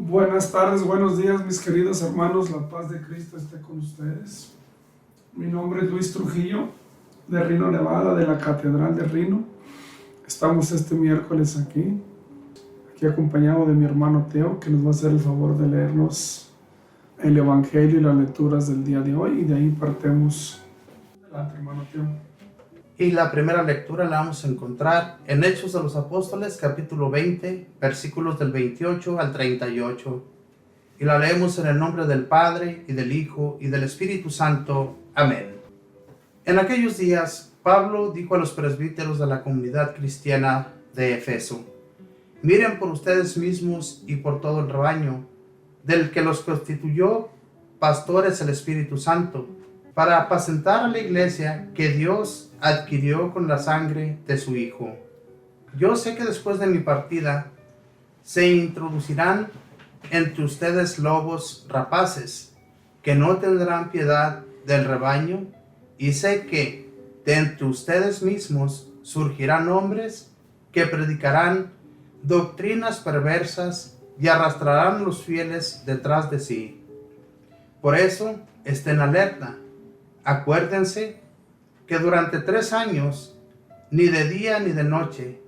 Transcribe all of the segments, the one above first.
Buenas tardes, buenos días, mis queridos hermanos. La paz de Cristo esté con ustedes. Mi nombre es Luis Trujillo, de Reno, Nevada, de la Catedral de Reno. Estamos este miércoles aquí acompañado de mi hermano Teo, que nos va a hacer el favor de leernos el Evangelio y las lecturas del día de hoy, y de ahí partemos. Adelante, hermano Teo. Y la primera lectura la vamos a encontrar en Hechos de los Apóstoles, capítulo 20, versículos del 28 al 38. Y la leemos en el nombre del Padre, y del Hijo, y del Espíritu Santo. Amén. En aquellos días, Pablo dijo a los presbíteros de la comunidad cristiana de Efeso: miren por ustedes mismos y por todo el rebaño, del que los constituyó pastores el Espíritu Santo, para apacentar a la iglesia que Dios adquirió con la sangre de su Hijo. Yo sé que después de mi partida se introducirán entre ustedes lobos rapaces, que no tendrán piedad del rebaño, y sé que de entre ustedes mismos surgirán hombres que predicarán doctrinas perversas y arrastrarán a los fieles detrás de sí. Por eso, estén alerta. Acuérdense que durante 3 años, ni de día ni de noche,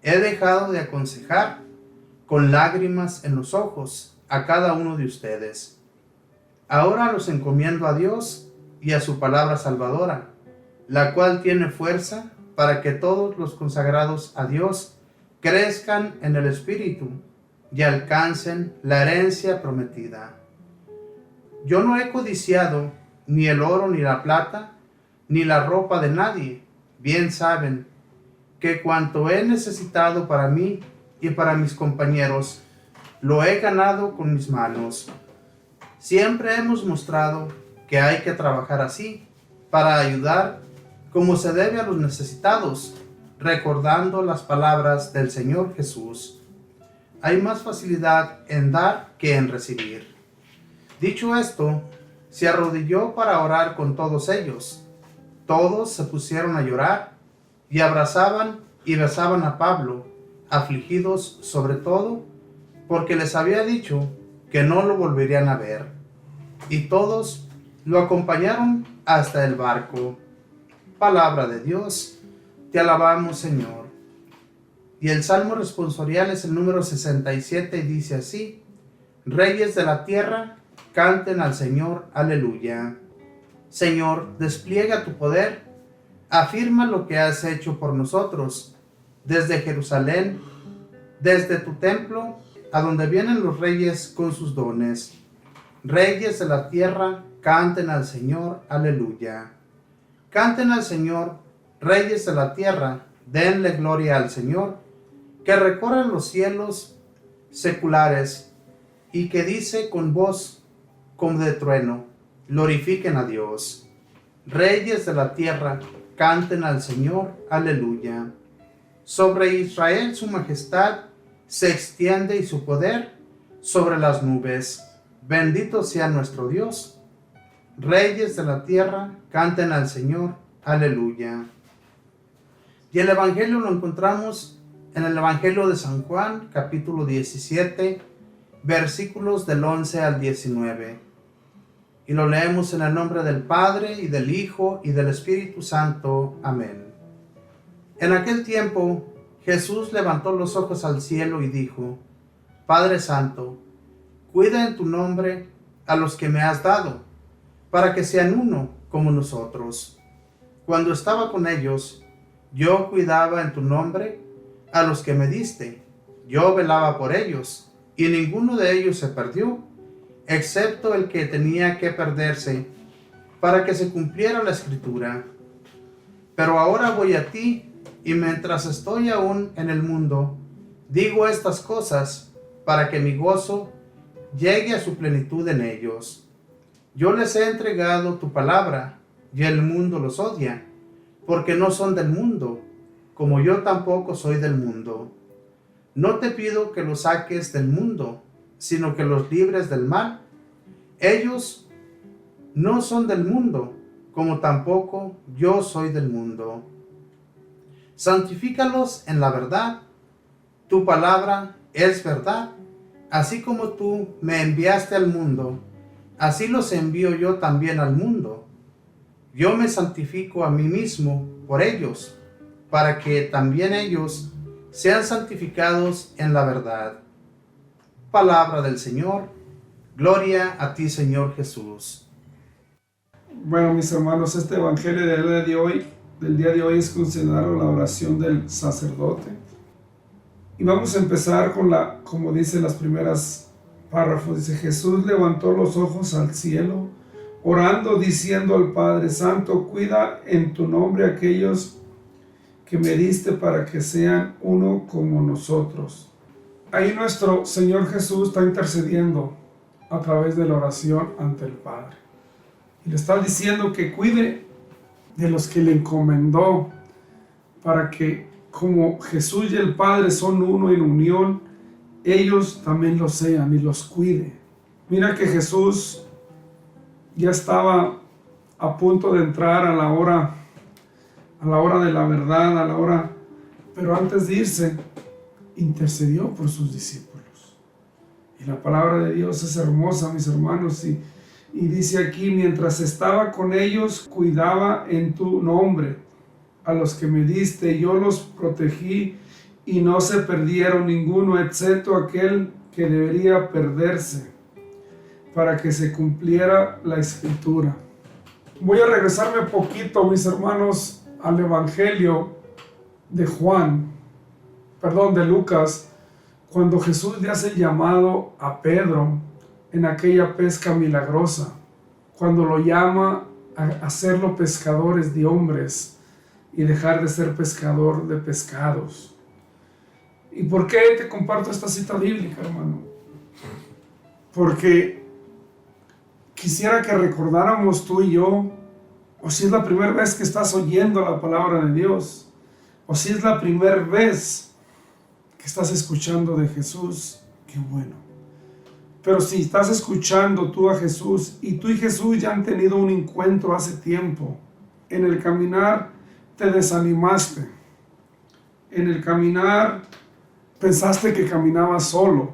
he dejado de aconsejar con lágrimas en los ojos a cada uno de ustedes. Ahora los encomiendo a Dios y a su palabra salvadora, la cual tiene fuerza para que todos los consagrados a Dios crezcan en el Espíritu y alcancen la herencia prometida. Yo no he codiciado ni el oro ni la plata, ni la ropa de nadie. Bien saben que cuanto he necesitado para mí y para mis compañeros, lo he ganado con mis manos. Siempre hemos mostrado que hay que trabajar así, para ayudar como se debe a los necesitados, recordando las palabras del Señor Jesús: hay más facilidad en dar que en recibir. Dicho esto, se arrodilló para orar con todos ellos. Todos se pusieron a llorar y abrazaban y besaban a Pablo, afligidos sobre todo porque les había dicho que no lo volverían a ver. Y todos lo acompañaron hasta el barco. Palabra de Dios, te alabamos, Señor. Y el salmo responsorial es el número 67 y dice así: Reyes de la tierra, canten al Señor, aleluya. Señor, despliega tu poder, afirma lo que has hecho por nosotros, desde Jerusalén, desde tu templo, a donde vienen los reyes con sus dones. Reyes de la tierra, canten al Señor, aleluya. Canten al Señor, reyes de la tierra, denle gloria al Señor, que recorren los cielos seculares, y que dice con voz como de trueno: glorifiquen a Dios. Reyes de la tierra, canten al Señor, aleluya. Sobre Israel su majestad se extiende y su poder sobre las nubes. Bendito sea nuestro Dios. Reyes de la tierra, canten al Señor, aleluya. Y el Evangelio lo encontramos en el Evangelio de San Juan, capítulo 17, versículos del 11 al 19. Y lo leemos en el nombre del Padre, y del Hijo, y del Espíritu Santo. Amén. En aquel tiempo, Jesús levantó los ojos al cielo y dijo: Padre Santo, cuida en tu nombre a los que me has dado, para que sean uno como nosotros. Cuando estaba con ellos, yo cuidaba en tu nombre a los que me diste. Yo velaba por ellos, y ninguno de ellos se perdió, excepto el que tenía que perderse, para que se cumpliera la Escritura. Pero ahora voy a ti, y mientras estoy aún en el mundo, digo estas cosas, para que mi gozo llegue a su plenitud en ellos. Yo les he entregado tu palabra, y el mundo los odia, porque no son del mundo, como yo tampoco soy del mundo. No te pido que los saques del mundo, sino que los libres del mal. Ellos no son del mundo, como tampoco yo soy del mundo. Santifícalos en la verdad. Tu palabra es verdad. así como tú me enviaste al mundo, así los envío yo también al mundo. Yo me santifico a mí mismo por ellos, para que también ellos sean santificados en la verdad. Palabra del Señor. Gloria a ti, Señor Jesús. Bueno, mis hermanos, este evangelio del día de hoy es considerado la oración del sacerdote. Y vamos a empezar como dice las primeras párrafos. Dice: Jesús levantó los ojos al cielo, orando, diciendo al Padre Santo: cuida en tu nombre a aquellos que me diste para que sean uno como nosotros. Ahí nuestro Señor Jesús está intercediendo a través de la oración ante el Padre. Y le está diciendo que cuide de los que le encomendó, para que como Jesús y el Padre son uno en unión, ellos también lo sean y los cuide. Mira que Jesús ya estaba a punto de entrar a la hora de la verdad, pero antes de irse, intercedió por sus discípulos. Y la palabra de Dios es hermosa, mis hermanos, y dice aquí: mientras estaba con ellos, cuidaba en tu nombre a los que me diste, yo los protegí y no se perdieron ninguno, excepto aquel que debería perderse, para que se cumpliera la Escritura. Voy a regresarme poquito, mis hermanos, al Evangelio de Lucas, cuando Jesús le hace el llamado a Pedro en aquella pesca milagrosa, cuando lo llama a hacerlo pescadores de hombres y dejar de ser pescador de pescados. ¿Y por qué te comparto esta cita bíblica, hermano? Porque quisiera que recordáramos tú y yo, o si es la primera vez que estás oyendo la palabra de Dios, o si es la primera vez que estás escuchando de Jesús, qué bueno. Pero si estás escuchando tú a Jesús, y tú y Jesús ya han tenido un encuentro hace tiempo, en el caminar te desanimaste, en el caminar pensaste que caminabas solo,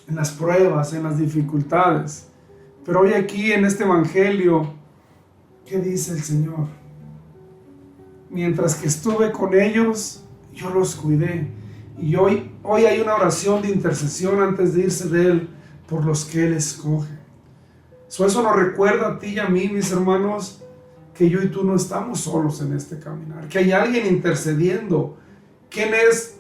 en las pruebas, en las dificultades, pero hoy aquí en este evangelio, ¿qué dice el Señor? Mientras que estuve con ellos, yo los cuidé. Y hoy hay una oración de intercesión antes de irse de Él por los que Él escoge. Eso nos recuerda a ti y a mí, mis hermanos, que yo y tú no estamos solos en este caminar, que hay alguien intercediendo. ¿Quién es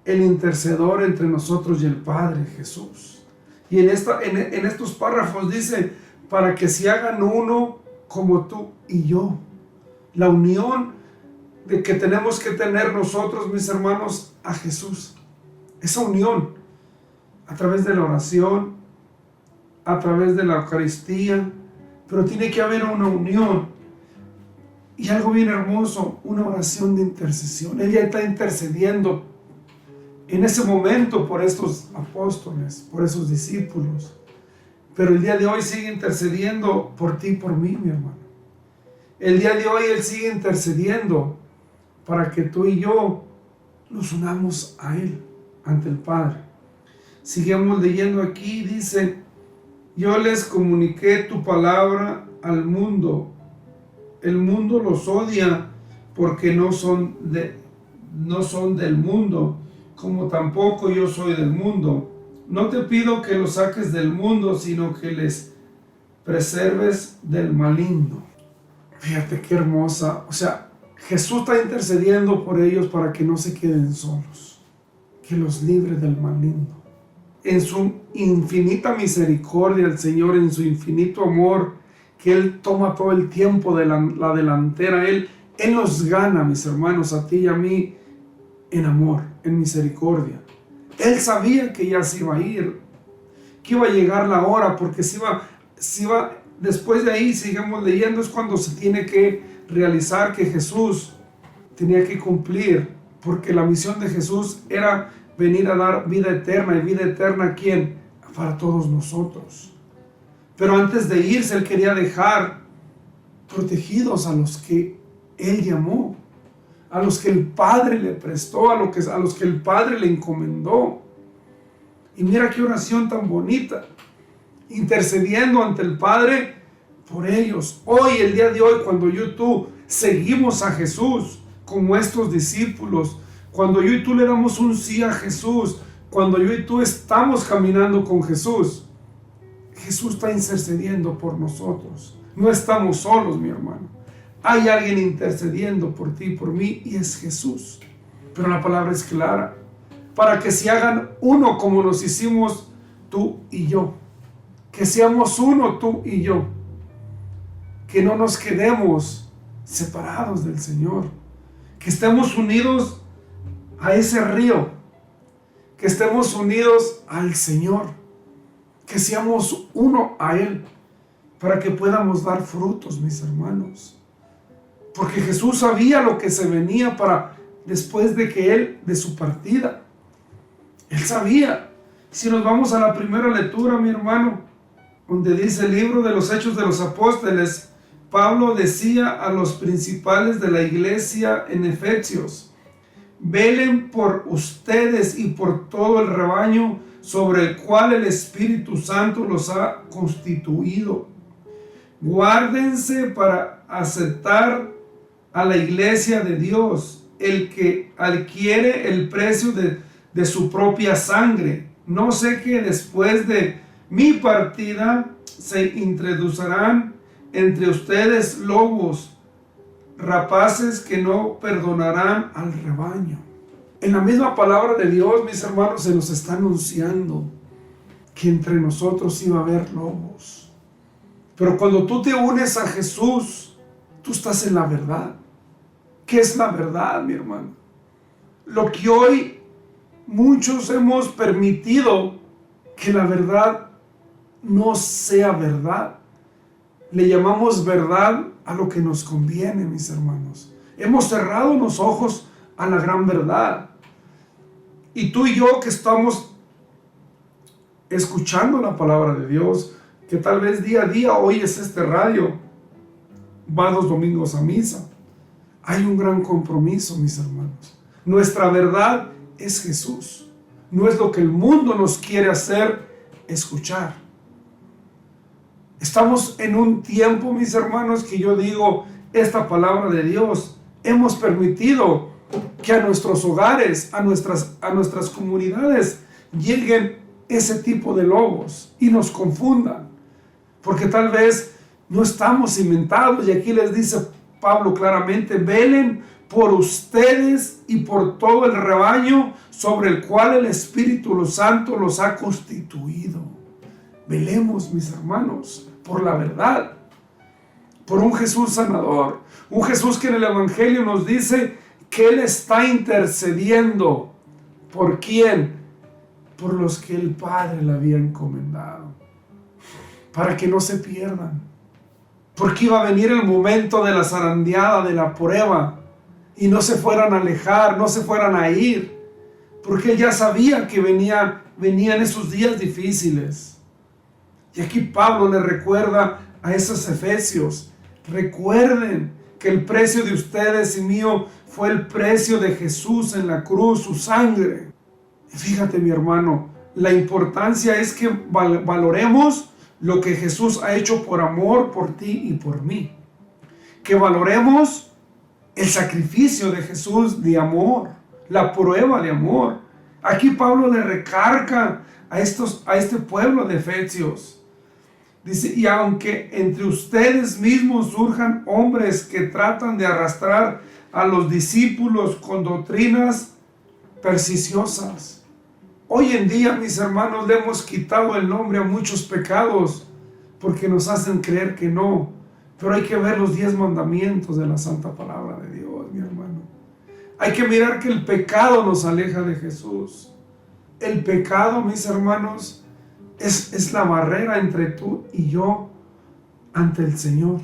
el intercedor entre nosotros y el Padre? Jesús. Y en estos párrafos dice: para que se hagan uno como tú y yo. La unión de que tenemos que tener nosotros, mis hermanos, a Jesús. Esa unión a través de la oración, a través de la Eucaristía, pero tiene que haber una unión. Y algo bien hermoso, una oración de intercesión. Ella está intercediendo en ese momento por estos apóstoles, por esos discípulos. Pero el día de hoy sigue intercediendo por ti y por mí, mi hermano. El día de hoy Él sigue intercediendo para que tú y yo nos unamos a Él ante el Padre. Sigamos leyendo aquí, dice: yo les comuniqué tu palabra al mundo. El mundo los odia porque no son del mundo, como tampoco yo soy del mundo. No te pido que los saques del mundo, sino que les preserves del maligno. Fíjate qué hermosa. O sea, Jesús está intercediendo por ellos para que no se queden solos, que los libre del maligno. En su infinita misericordia, el Señor, en su infinito amor, que Él toma todo el tiempo de la delantera, Él nos gana, mis hermanos, a ti y a mí, en amor, en misericordia. Él sabía que ya se iba a ir, que iba a llegar la hora, porque se iba, después de ahí, sigamos leyendo, es cuando se tiene que realizar que Jesús tenía que cumplir, porque la misión de Jesús era venir a dar vida eterna. ¿Y vida eterna a quién? Para todos nosotros. Pero antes de irse, Él quería dejar protegidos a los que Él llamó, a los que el Padre le prestó, a los que el Padre le encomendó. Y mira qué oración tan bonita, intercediendo ante el Padre por ellos. Hoy, el día de hoy, cuando yo y tú seguimos a Jesús como estos discípulos, cuando yo y tú le damos un sí a Jesús, cuando yo y tú estamos caminando con Jesús, Jesús está intercediendo por nosotros. No estamos solos, mi hermano. Hay alguien intercediendo por ti y por mí, y es Jesús. Pero la palabra es clara, para que se hagan uno como nos hicimos tú y yo. Que seamos uno tú y yo. Que no nos quedemos separados del Señor. Que estemos unidos a ese río. Que estemos unidos al Señor. Que seamos uno a Él. Para que podamos dar frutos, mis hermanos. Porque Jesús sabía lo que se venía para después de su partida. Él sabía. Si nos vamos a la primera lectura, mi hermano, donde dice el libro de los Hechos de los Apóstoles, Pablo decía a los principales de la iglesia en Efesios: velen por ustedes y por todo el rebaño sobre el cual el Espíritu Santo los ha constituido. Guárdense para aceptar a la iglesia de Dios, el que adquiere el precio de su propia sangre. No sé que después de mi partida se introducirán entre ustedes lobos rapaces que no perdonarán al rebaño. En la misma palabra de Dios, mis hermanos, se nos está anunciando que entre nosotros iba a haber lobos. Pero cuando tú te unes a Jesús, tú estás en la verdad. ¿Qué es la verdad, mi hermano? Lo que hoy muchos hemos permitido que la verdad no sea verdad. Le llamamos verdad a lo que nos conviene, mis hermanos. Hemos cerrado los ojos a la gran verdad. Y tú y yo que estamos escuchando la palabra de Dios, que tal vez día a día oyes este radio, vas los domingos a misa, hay un gran compromiso, mis hermanos. Nuestra verdad es Jesús. No es lo que el mundo nos quiere hacer escuchar. Estamos en un tiempo, mis hermanos, que yo digo, esta palabra de Dios, hemos permitido que a nuestros hogares, a nuestras comunidades, lleguen ese tipo de lobos y nos confundan. Porque tal vez no estamos cimentados, y aquí les dice Pablo claramente: velen por ustedes y por todo el rebaño sobre el cual el Espíritu Santo los ha constituido. Velemos, mis hermanos, por la verdad, por un Jesús sanador, un Jesús que en el Evangelio nos dice que Él está intercediendo. ¿Por quién? Por los que el Padre le había encomendado, para que no se pierdan. Porque iba a venir el momento de la zarandeada, de la prueba, y no se fueran a alejar, no se fueran a ir, porque Él ya sabía que venían esos días difíciles. Y aquí Pablo le recuerda a esos efesios: recuerden que el precio de ustedes y mío fue el precio de Jesús en la cruz, su sangre. Y fíjate, mi hermano, la importancia es que valoremos lo que Jesús ha hecho por amor por ti y por mí. Que valoremos el sacrificio de Jesús de amor, la prueba de amor. Aquí Pablo le recarga a este pueblo de Efesios. Dice: y aunque entre ustedes mismos surjan hombres que tratan de arrastrar a los discípulos con doctrinas perniciosas. Hoy en día, mis hermanos, le hemos quitado el nombre a muchos pecados porque nos hacen creer que no. Pero hay que ver los 10 mandamientos de la santa palabra de Dios, mi hermano. Hay que mirar que el pecado nos aleja de Jesús. El pecado, mis hermanos, es la barrera entre tú y yo ante el Señor.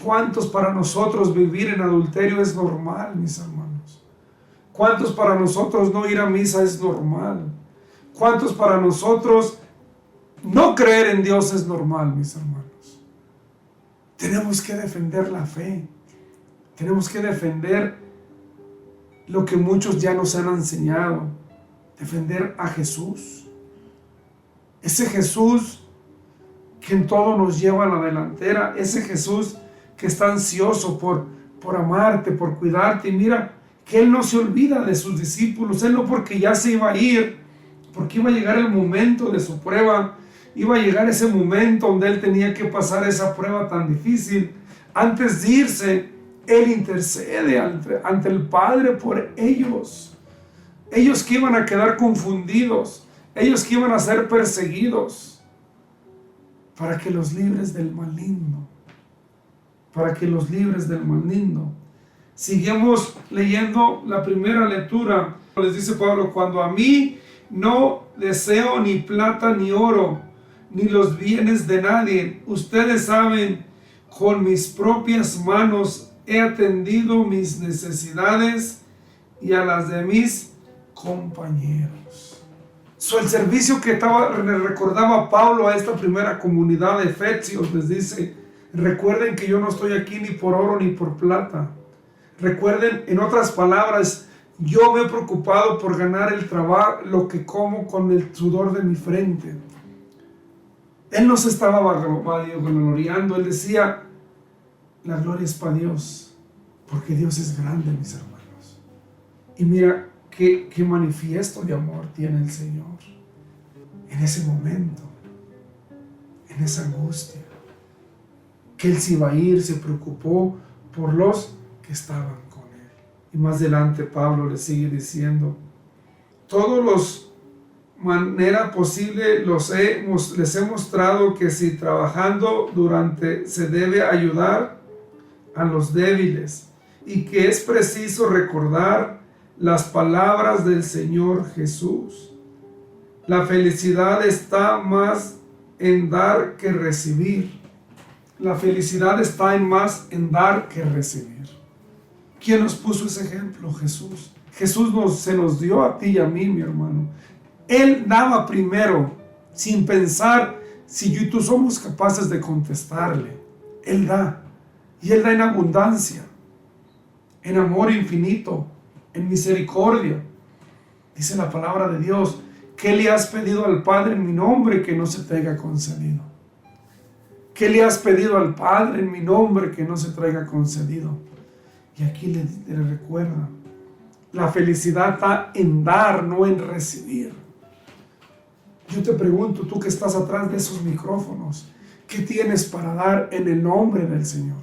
¿Cuántos para nosotros vivir en adulterio es normal, mis hermanos? ¿Cuántos para nosotros no ir a misa es normal? ¿Cuántos para nosotros no creer en Dios es normal, mis hermanos? Tenemos que defender la fe. Tenemos que defender lo que muchos ya nos han enseñado. Defender a Jesús. Ese Jesús que en todo nos lleva a la delantera, ese Jesús que está ansioso por amarte, por cuidarte. Y mira que Él no se olvida de sus discípulos. Él no, porque ya se iba a ir, porque iba a llegar el momento de su prueba, iba a llegar ese momento donde Él tenía que pasar esa prueba tan difícil. Antes de irse, Él intercede ante el Padre por ellos. Ellos que iban a quedar confundidos, ellos que iban a ser perseguidos, para que los libres del maligno. Para que los libres del maligno. Seguimos leyendo la primera lectura. Les dice Pablo: cuando a mí no deseo ni plata ni oro, ni los bienes de nadie, ustedes saben, con mis propias manos he atendido mis necesidades y a las de mis compañeros. El servicio que le recordaba Pablo a esta primera comunidad de Efesios, les dice: recuerden que yo no estoy aquí ni por oro ni por plata. Recuerden, en otras palabras, yo me he preocupado por ganar el trabajo, lo que como con el sudor de mi frente. Él no se estaba vanagloriando. Él decía: la gloria es para Dios, porque Dios es grande, mis hermanos. Y mira qué manifiesto de amor tiene el Señor en ese momento, en esa angustia, que Él se iba a ir, se preocupó por los que estaban con Él. Y más adelante Pablo le sigue diciendo: todos los manera posible les he mostrado que si trabajando se debe ayudar a los débiles, y que es preciso recordar las palabras del Señor Jesús. La felicidad está más en dar que recibir. La felicidad está más en dar que recibir. ¿Quién nos puso ese ejemplo? Jesús. Jesús se nos dio a ti y a mí, mi hermano. Él daba primero, sin pensar si yo y tú somos capaces de contestarle. Él da. Y Él da en abundancia, en amor infinito, en misericordia. Dice la palabra de Dios: ¿qué le has pedido al Padre en mi nombre que no se te haya concedido? ¿Qué le has pedido al Padre en mi nombre que no se te haya concedido? Y aquí le recuerda: la felicidad está en dar, no en recibir. Yo te pregunto, tú que estás atrás de esos micrófonos, ¿qué tienes para dar en el nombre del Señor?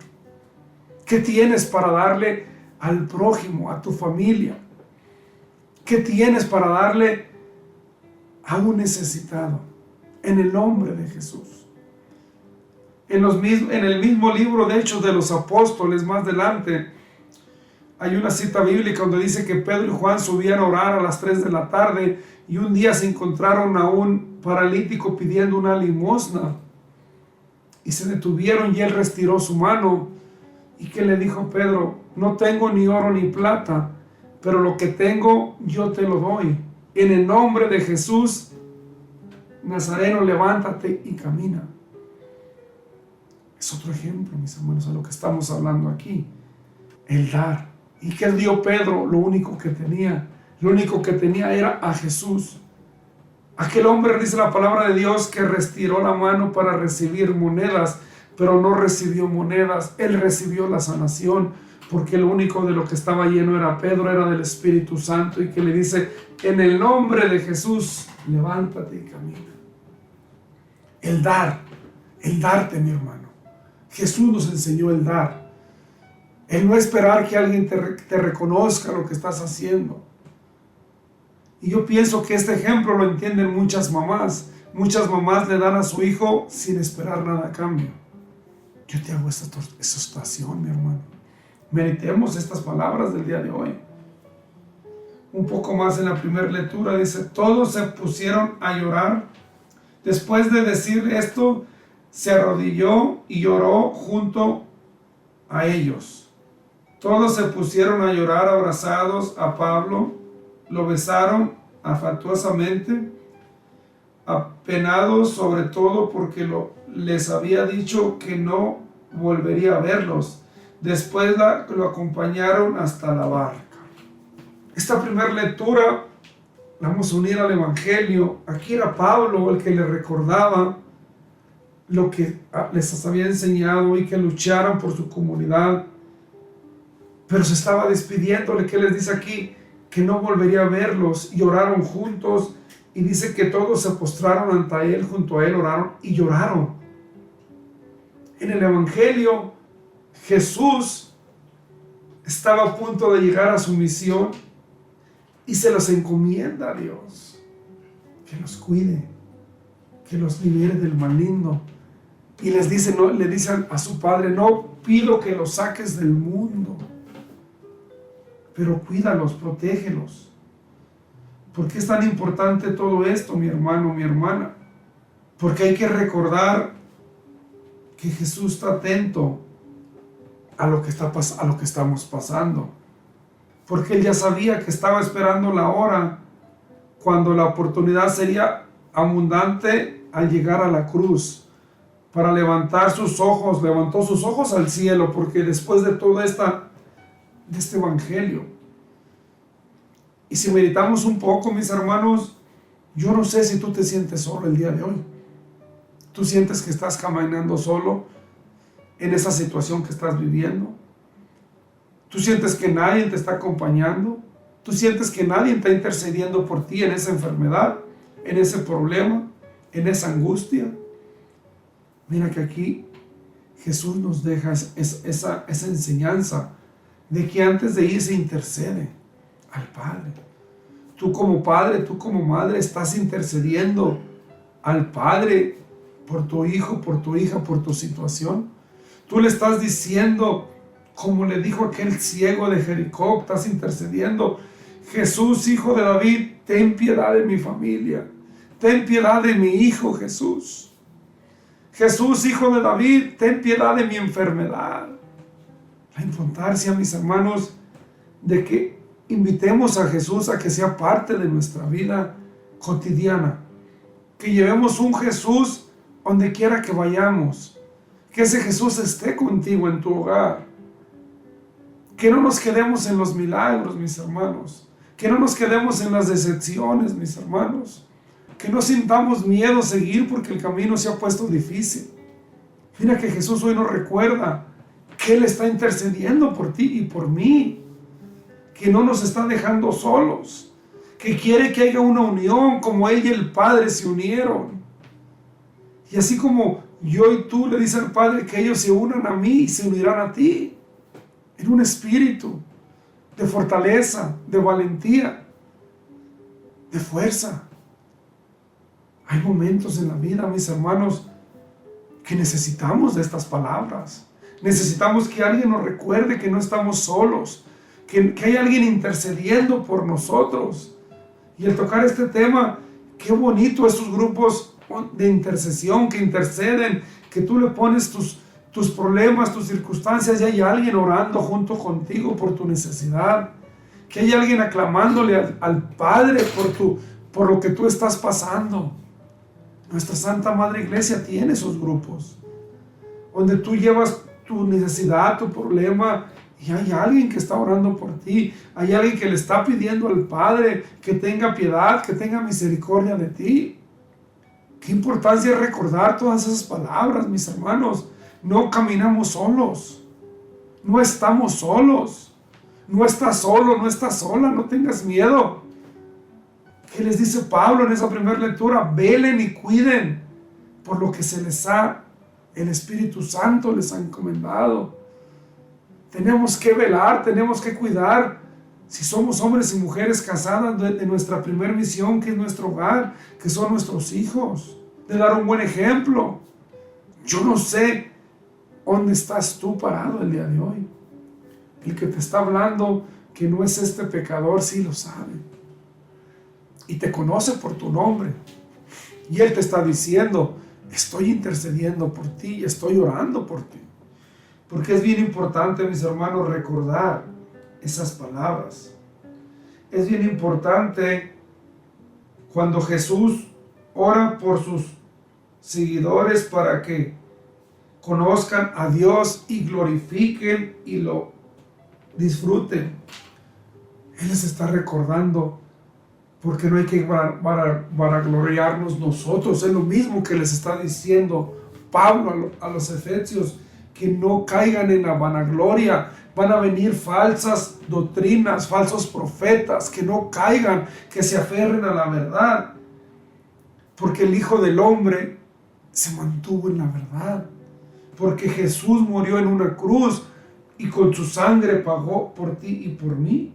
¿Qué tienes para darle al prójimo, a tu familia? ¿Qué tienes para darle a un necesitado en el nombre de Jesús? En el mismo libro de Hechos de los Apóstoles, más adelante, hay una cita bíblica donde dice que Pedro y Juan subían a orar a las 3 de la tarde y un día se encontraron a un paralítico pidiendo una limosna y se detuvieron y él retiró su mano. ¿Y qué le dijo Pedro? No tengo ni oro ni plata, pero lo que tengo yo te lo doy. En el nombre de Jesús Nazareno, levántate y camina. Es otro ejemplo, mis hermanos, a lo que estamos hablando aquí. El dar. ¿Y qué dio Pedro? Lo único que tenía. Lo único que tenía era a Jesús. Aquel hombre, dice la palabra de Dios, que retiró la mano para recibir monedas, pero no recibió monedas. Él recibió la sanación, porque lo único de lo que estaba lleno era Pedro, era del Espíritu Santo, y que le dice: en el nombre de Jesús, levántate y camina. El dar, el darte, mi hermano. Jesús nos enseñó el dar. El no esperar que alguien te reconozca lo que estás haciendo. Y yo pienso que este ejemplo lo entienden muchas mamás. Muchas mamás le dan a su hijo sin esperar nada a cambio. Yo te hago esta exhortación, mi hermano. Meditemos estas palabras del día de hoy. Un poco más en la primera lectura dice: todos se pusieron a llorar. Después de decir esto, se arrodilló y lloró junto a ellos. Todos se pusieron a llorar abrazados a Pablo, lo besaron afectuosamente, apenados sobre todo porque les había dicho que no volvería a verlos. Después lo acompañaron hasta la barca. Esta primera lectura la vamos a unir al Evangelio. Aquí era Pablo el que le recordaba lo que les había enseñado y que lucharan por su comunidad. Pero se estaba despidiéndole. ¿Qué les dice aquí? Que no volvería a verlos, y oraron juntos, y dice que todos se postraron ante él, junto a él oraron y lloraron. En el Evangelio, Jesús estaba a punto de llegar a su misión y se los encomienda a Dios, que los cuide, que los libere del maligno. Y les dice, no, le dicen a su padre: no pido que los saques del mundo, pero cuídalos, protégelos. ¿Por qué es tan importante todo esto, mi hermano, mi hermana? Porque hay que recordar que Jesús está atento a lo que estamos pasando. Porque Él ya sabía que estaba esperando la hora cuando la oportunidad sería abundante al llegar a la cruz, para levantar sus ojos. Levantó sus ojos al cielo, porque después de todo de este evangelio, y si meditamos un poco, mis hermanos, yo no sé si tú te sientes solo el día de hoy. Tú sientes que estás caminando solo en esa situación que estás viviendo. Tú sientes que nadie te está acompañando. Tú sientes que nadie está intercediendo por ti en esa enfermedad, en ese problema, en esa angustia. Mira que aquí Jesús nos deja esa enseñanza de que antes de ir se intercede al Padre. Tú como padre, tú como madre, estás intercediendo al Padre por tu hijo, por tu hija, por tu situación. Tú le estás diciendo, como le dijo aquel ciego de Jericó, estás intercediendo: Jesús, hijo de David, ten piedad de mi familia, ten piedad de mi hijo Jesús. Jesús, hijo de David, ten piedad de mi enfermedad. La importancia, mis hermanos, de que invitemos a Jesús a que sea parte de nuestra vida cotidiana. Que llevemos un Jesús donde quiera que vayamos. Que ese Jesús esté contigo en tu hogar. Que no nos quedemos en los milagros, mis hermanos. Que no nos quedemos en las decepciones, mis hermanos. Que no sintamos miedo a seguir porque el camino se ha puesto difícil. Mira que Jesús hoy nos recuerda que Él está intercediendo por ti y por mí. Que no nos está dejando solos. Que quiere que haya una unión como Él y el Padre se unieron. Y así como yo y tú le dices al Padre que ellos se unan a mí y se unirán a ti. En un espíritu de fortaleza, de valentía, de fuerza. Hay momentos en la vida, mis hermanos, que necesitamos de estas palabras. Necesitamos que alguien nos recuerde que no estamos solos, que hay alguien intercediendo por nosotros. Y al tocar este tema, qué bonito estos grupos de intercesión que interceden, que tú le pones tus problemas, tus circunstancias, y hay alguien orando junto contigo por tu necesidad, que hay alguien aclamándole al Padre por lo que tú estás pasando. Nuestra Santa Madre Iglesia tiene esos grupos, donde tú llevas tu necesidad, tu problema, y hay alguien que está orando por ti, hay alguien que le está pidiendo al Padre que tenga piedad, que tenga misericordia de ti. Qué importancia es recordar todas esas palabras, mis hermanos. No caminamos solos, no estamos solos, no estás solo, no estás sola, no tengas miedo. ¿Qué les dice Pablo en esa primera lectura? Velen y cuiden por lo que el Espíritu Santo les ha encomendado. Tenemos que velar, tenemos que cuidar. Si somos hombres y mujeres casadas, de nuestra primera misión, que es nuestro hogar, que son nuestros hijos, de dar un buen ejemplo. Yo no sé dónde estás tú parado el día de hoy. El que te está hablando que no es este pecador, sí lo sabe. Y te conoce por tu nombre. Y Él te está diciendo: estoy intercediendo por ti y estoy orando por ti. Porque es bien importante, mis hermanos, recordar esas palabras. Es bien importante cuando Jesús ora por sus seguidores para que conozcan a Dios y glorifiquen y lo disfruten. Él les está recordando porque no hay que vanagloriarnos nosotros. Es lo mismo que les está diciendo Pablo a los efesios, que no caigan en la vanagloria. Van a venir falsas doctrinas, falsos profetas, que no caigan, que se aferren a la verdad, porque el Hijo del Hombre se mantuvo en la verdad, porque Jesús murió en una cruz y con su sangre pagó por ti y por mí.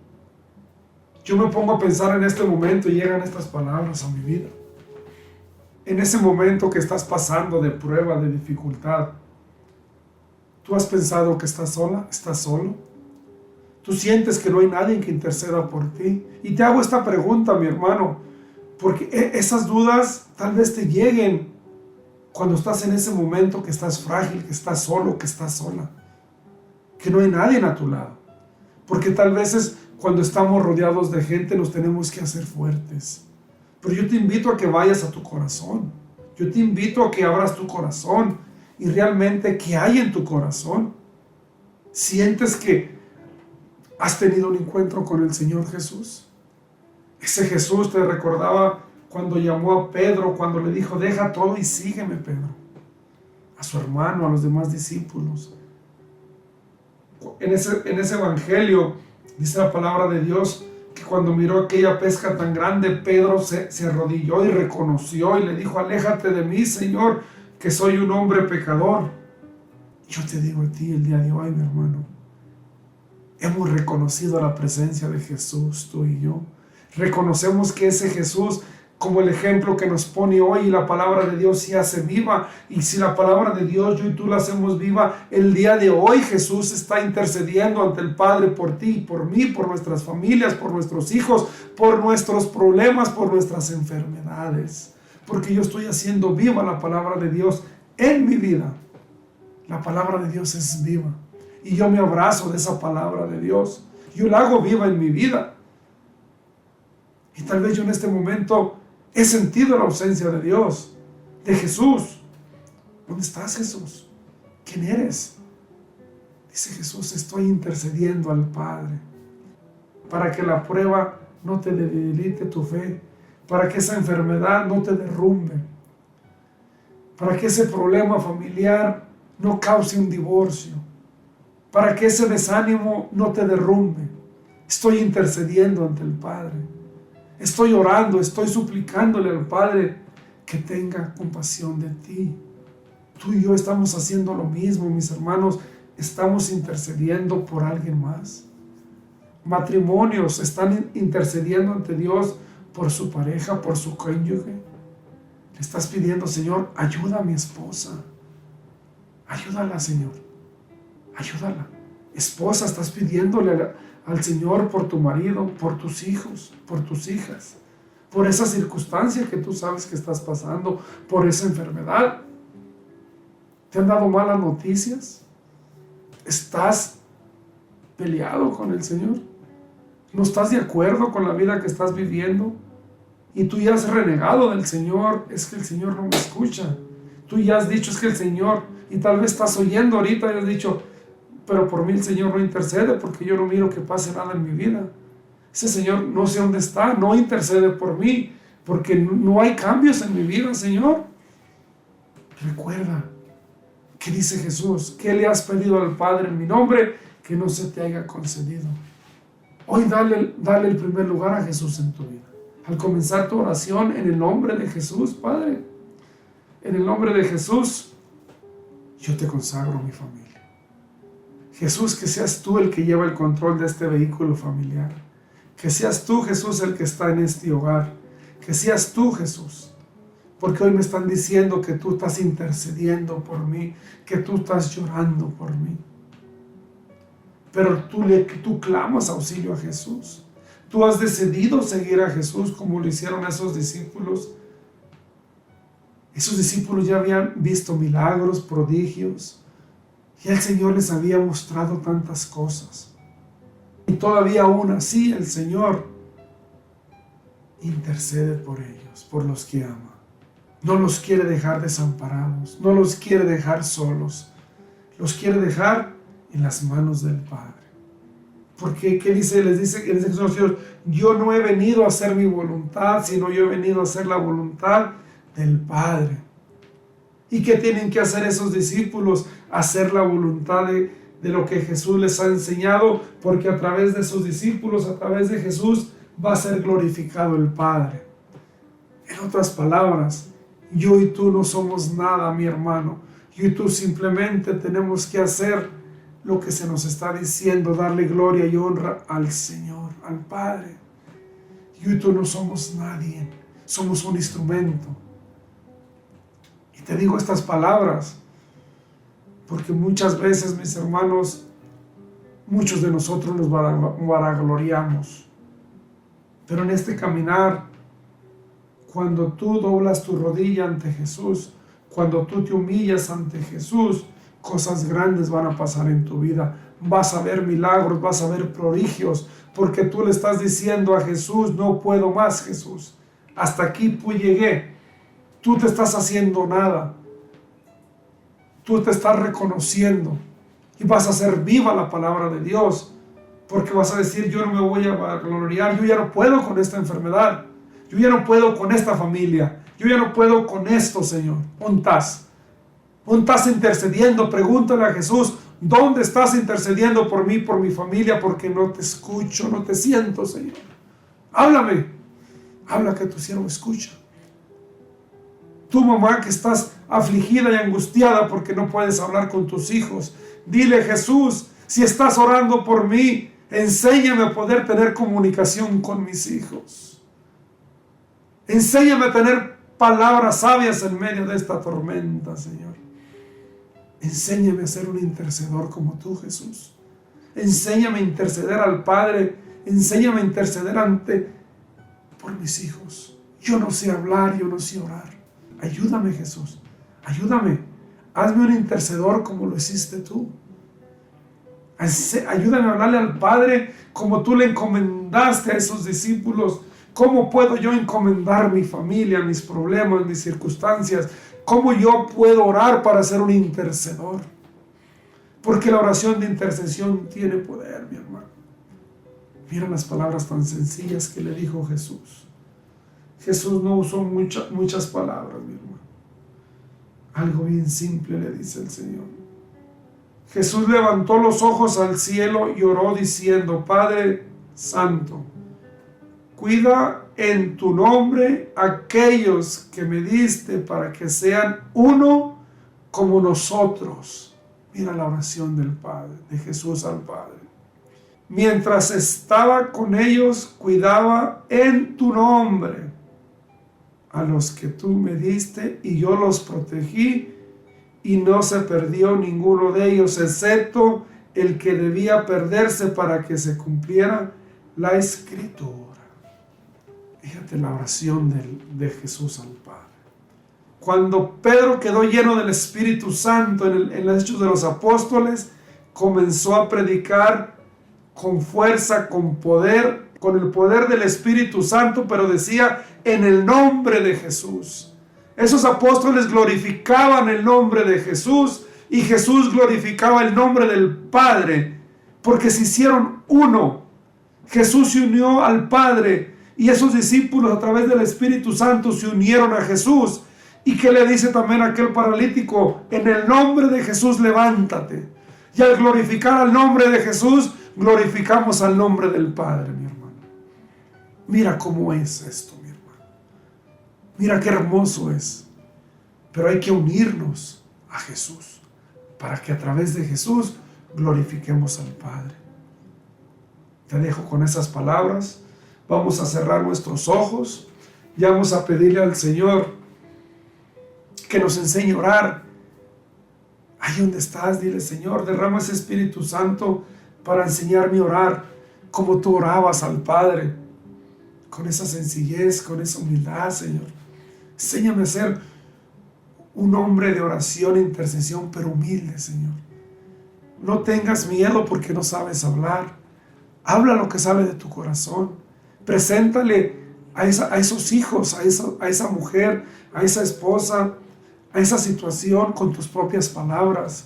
Yo me pongo a pensar en este momento y llegan estas palabras a mi vida. En ese momento que estás pasando de prueba, de dificultad, ¿tú has pensado que estás sola? ¿Estás solo? ¿Tú sientes que no hay nadie que interceda por ti? Y te hago esta pregunta, mi hermano, porque esas dudas tal vez te lleguen cuando estás en ese momento que estás frágil, que estás solo, que estás sola, que no hay nadie a tu lado. Porque tal vez cuando estamos rodeados de gente nos tenemos que hacer fuertes. Pero yo te invito a que vayas a tu corazón. Yo te invito a que abras tu corazón y realmente ¿qué hay en tu corazón? ¿Sientes que has tenido un encuentro con el Señor Jesús? Ese Jesús te recordaba cuando llamó a Pedro, cuando le dijo, deja todo y sígueme, Pedro. A su hermano, a los demás discípulos. En ese evangelio dice la palabra de Dios que cuando miró aquella pesca tan grande, Pedro se arrodilló y reconoció y le dijo, aléjate de mí, Señor, que soy un hombre pecador. Yo te digo a ti el día de hoy, mi hermano, hemos reconocido la presencia de Jesús, tú y yo. Reconocemos que ese Jesús, como el ejemplo que nos pone hoy, la palabra de Dios se hace viva. Y si la palabra de Dios, yo y tú la hacemos viva, el día de hoy Jesús está intercediendo ante el Padre por ti, por mí, por nuestras familias, por nuestros hijos, por nuestros problemas, por nuestras enfermedades. Porque yo estoy haciendo viva la palabra de Dios en mi vida. La palabra de Dios es viva. Y yo me abrazo de esa palabra de Dios. Yo la hago viva en mi vida. Y tal vez yo en este momento he sentido la ausencia de Dios, de Jesús. ¿Dónde estás, Jesús? ¿Quién eres? Dice Jesús, estoy intercediendo al Padre para que la prueba no te debilite tu fe, para que esa enfermedad no te derrumbe, para que ese problema familiar no cause un divorcio, para que ese desánimo no te derrumbe. Estoy intercediendo ante el Padre. Estoy orando, estoy suplicándole al Padre que tenga compasión de ti. Tú y yo estamos haciendo lo mismo, mis hermanos. Estamos intercediendo por alguien más. Matrimonios están intercediendo ante Dios por su pareja, por su cónyuge. Le estás pidiendo, Señor, ayuda a mi esposa. Ayúdala, Señor. Ayúdala. Esposa, estás pidiéndole al Señor por tu marido, por tus hijos, por tus hijas, por esa circunstancia que tú sabes que estás pasando, por esa enfermedad. ¿Te han dado malas noticias? ¿Estás peleado con el Señor? ¿No estás de acuerdo con la vida que estás viviendo? Y tú ya has renegado del Señor, es que el Señor no me escucha. Tú ya has dicho, es que el Señor, y tal vez estás oyendo ahorita y has dicho, pero por mí el Señor no intercede porque yo no miro que pase nada en mi vida. Ese Señor no sé dónde está, no intercede por mí porque no hay cambios en mi vida, Señor. Recuerda, ¿qué dice Jesús? ¿Qué le has pedido al Padre en mi nombre? Que no se te haya concedido. Hoy dale el primer lugar a Jesús en tu vida. Al comenzar tu oración en el nombre de Jesús, Padre, en el nombre de Jesús, yo te consagro mi familia. Jesús, que seas tú el que lleva el control de este vehículo familiar. Que seas tú, Jesús, el que está en este hogar. Que seas tú, Jesús. Porque hoy me están diciendo que tú estás intercediendo por mí, que tú estás llorando por mí. Pero tú clamas auxilio a Jesús. Tú has decidido seguir a Jesús como lo hicieron esos discípulos. Esos discípulos ya habían visto milagros, prodigios. Y el Señor les había mostrado tantas cosas. Y todavía aún así el Señor intercede por ellos, por los que ama. No los quiere dejar desamparados, no los quiere dejar solos. Los quiere dejar en las manos del Padre. Porque, ¿qué dice? Les dice Jesús, yo no he venido a hacer mi voluntad, sino yo he venido a hacer la voluntad del Padre. ¿Y qué tienen que hacer esos discípulos? Hacer la voluntad de lo que Jesús les ha enseñado, porque a través de esos discípulos, a través de Jesús, va a ser glorificado el Padre. En otras palabras, yo y tú no somos nada, mi hermano. Yo y tú simplemente tenemos que hacer lo que se nos está diciendo, darle gloria y honra al Señor, al Padre. Yo y tú no somos nadie, somos un instrumento. Y te digo estas palabras porque muchas veces, mis hermanos, muchos de nosotros nos vanagloriamos. Pero en este caminar, cuando tú doblas tu rodilla ante Jesús, cuando tú te humillas ante Jesús, cosas grandes van a pasar en tu vida. Vas a ver milagros, vas a ver prodigios, porque tú le estás diciendo a Jesús: no puedo más, Jesús. Hasta aquí llegué. Tú te estás haciendo nada. Tú te estás reconociendo y vas a hacer viva la palabra de Dios, porque vas a decir: yo no me voy a gloriar, yo ya no puedo con esta enfermedad, yo ya no puedo con esta familia, yo ya no puedo con esto, Señor. ¿Dónde estás? ¿Dónde estás intercediendo? Pregúntale a Jesús: ¿dónde estás intercediendo por mí, por mi familia? Porque no te escucho, no te siento, Señor. Háblame, habla, que tu siervo escucha. Tu mamá que estás afligida y angustiada porque no puedes hablar con tus hijos, dile: Jesús, si estás orando por mí, enséñame a poder tener comunicación con mis hijos. Enséñame a tener palabras sabias en medio de esta tormenta, Señor. Enséñame a ser un intercedor como tú, Jesús. Enséñame a interceder al Padre. Enséñame a interceder por mis hijos. Yo no sé hablar, yo no sé orar. Ayúdame, Jesús. Ayúdame. Hazme un intercedor como lo hiciste tú. Ayúdame a hablarle al Padre como tú le encomendaste a esos discípulos. ¿Cómo puedo yo encomendar mi familia, mis problemas, mis circunstancias? ¿Cómo yo puedo orar para ser un intercedor? Porque la oración de intercesión tiene poder, mi hermano. Mira las palabras tan sencillas que le dijo Jesús. Jesús no usó muchas palabras, mi hermano. Algo bien simple le dice el Señor. Jesús levantó los ojos al cielo y oró diciendo: Padre Santo, cuida en tu nombre aquellos que me diste para que sean uno como nosotros. Mira la oración del Padre, de Jesús al Padre. Mientras estaba con ellos, cuidaba en tu nombre a los que tú me diste, y yo los protegí, y no se perdió ninguno de ellos, excepto el que debía perderse para que se cumpliera la Escritura. Fíjate la oración de Jesús al Padre. Cuando Pedro quedó lleno del Espíritu Santo en los Hechos de los Apóstoles, comenzó a predicar con fuerza, con poder, con el poder del Espíritu Santo, pero decía: en el nombre de Jesús. Esos apóstoles glorificaban el nombre de Jesús, y Jesús glorificaba el nombre del Padre, porque se hicieron uno. Jesús se unió al Padre, y esos discípulos a través del Espíritu Santo se unieron a Jesús. ¿Y qué le dice también a aquel paralítico? En el nombre de Jesús levántate. Y al glorificar al nombre de Jesús, glorificamos al nombre del Padre, mi hermano. Mira cómo es esto, mi hermano. Mira qué hermoso es. Pero hay que unirnos a Jesús, para que a través de Jesús glorifiquemos al Padre. Te dejo con esas palabras. Vamos a cerrar nuestros ojos y vamos a pedirle al Señor que nos enseñe a orar. Ahí donde estás, dile: Señor, derrama ese Espíritu Santo para enseñarme a orar como tú orabas al Padre, con esa sencillez, con esa humildad, Señor. Enséñame a ser un hombre de oración e intercesión, pero humilde, Señor. No tengas miedo porque no sabes hablar. Habla lo que sale de tu corazón. Preséntale a esos hijos, a esa mujer, a esa esposa, a esa situación con tus propias palabras.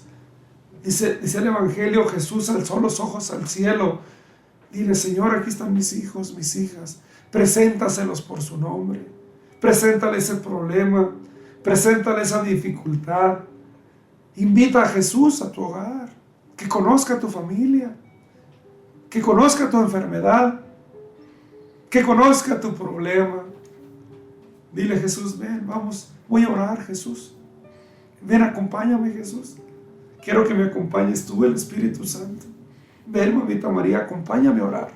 Dice el Evangelio: Jesús alzó los ojos al cielo Dile, Señor, aquí están mis hijos, mis hijas. Preséntaselos por su nombre. Preséntale ese problema. Preséntale esa dificultad. Invita a Jesús a tu hogar. Que conozca a tu familia. Que conozca tu enfermedad. Que conozca tu problema. Dile, Jesús, ven, vamos. Voy a orar, Jesús. Ven, acompáñame, Jesús. Quiero que me acompañes tú, el Espíritu Santo. Ven, mamita María, acompáñame a orar.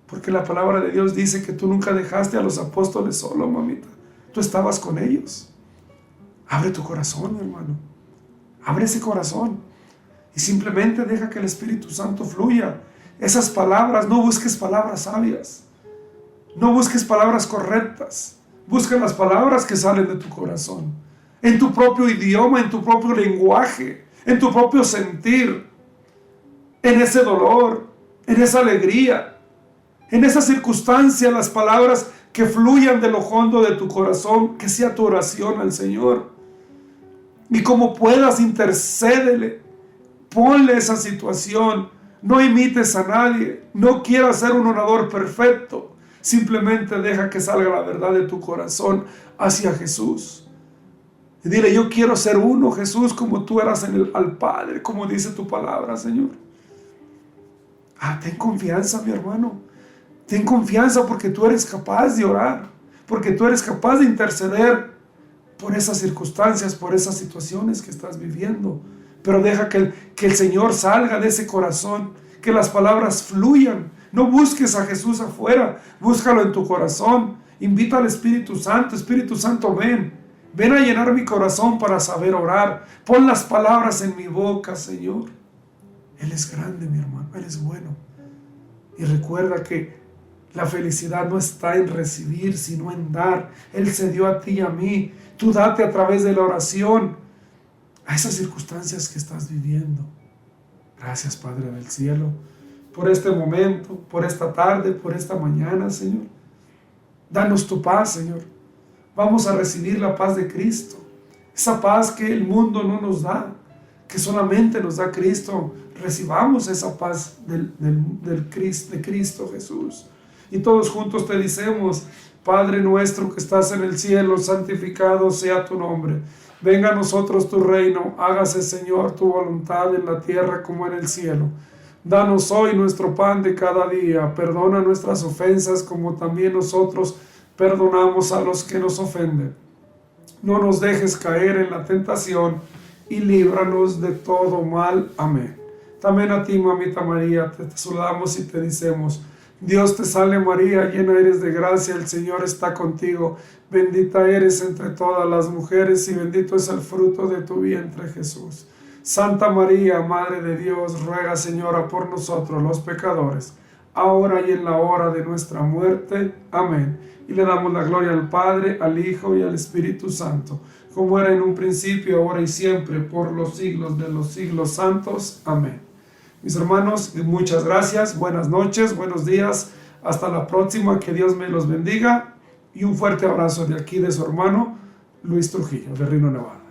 Porque la palabra de Dios dice que tú nunca dejaste a los apóstoles solo, mamita. Tú estabas con ellos. Abre tu corazón, mi hermano. Abre ese corazón. Y simplemente deja que el Espíritu Santo fluya. Esas palabras, no busques palabras sabias. No busques palabras correctas. Busca las palabras que salen de tu corazón. En tu propio idioma, en tu propio lenguaje, en tu propio sentir. En ese dolor, en esa alegría, en esa circunstancia, las palabras que fluyan de lo hondo de tu corazón, que sea tu oración al Señor. Y como puedas, intercédele, ponle esa situación, no imites a nadie, no quieras ser un orador perfecto, simplemente deja que salga la verdad de tu corazón hacia Jesús. Y dile, yo quiero ser uno, Jesús, como tú eras al Padre, como dice tu palabra, Señor. Ten confianza, mi hermano. Ten confianza porque tú eres capaz de orar, porque tú eres capaz de interceder por esas circunstancias, por esas situaciones que estás viviendo. Pero deja que el Señor salga de ese corazón, que las palabras fluyan. No busques a Jesús afuera, búscalo en tu corazón. Invita al Espíritu Santo. Espíritu Santo, ven a llenar mi corazón para saber orar. Pon las palabras en mi boca, Señor. Él es grande, mi hermano, Él es bueno. Y recuerda que la felicidad no está en recibir, sino en dar. Él se dio a ti y a mí. Tú date a través de la oración a esas circunstancias que estás viviendo. Gracias, Padre del cielo, por este momento, por esta tarde, por esta mañana, Señor. Danos tu paz, Señor. Vamos a recibir la paz de Cristo. Esa paz que el mundo no nos da, que solamente nos da Cristo. Recibamos esa paz de Cristo Jesús. Y todos juntos te decimos, Padre nuestro que estás en el cielo, santificado sea tu nombre. Venga a nosotros tu reino, hágase, Señor, tu voluntad en la tierra como en el cielo. Danos hoy nuestro pan de cada día, perdona nuestras ofensas como también nosotros perdonamos a los que nos ofenden. No nos dejes caer en la tentación y líbranos de todo mal. Amén. También a ti, mamita María, te saludamos y te decimos, Dios te salve María, llena eres de gracia, el Señor está contigo. Bendita eres entre todas las mujeres y bendito es el fruto de tu vientre, Jesús. Santa María, Madre de Dios, ruega, Señora, por nosotros los pecadores, ahora y en la hora de nuestra muerte. Amén. Y le damos la gloria al Padre, al Hijo y al Espíritu Santo, como era en un principio, ahora y siempre, por los siglos de los siglos santos. Amén. Mis hermanos, muchas gracias, buenas noches, buenos días, hasta la próxima, que Dios me los bendiga y un fuerte abrazo de aquí de su hermano Luis Trujillo, de Rino, Nevada.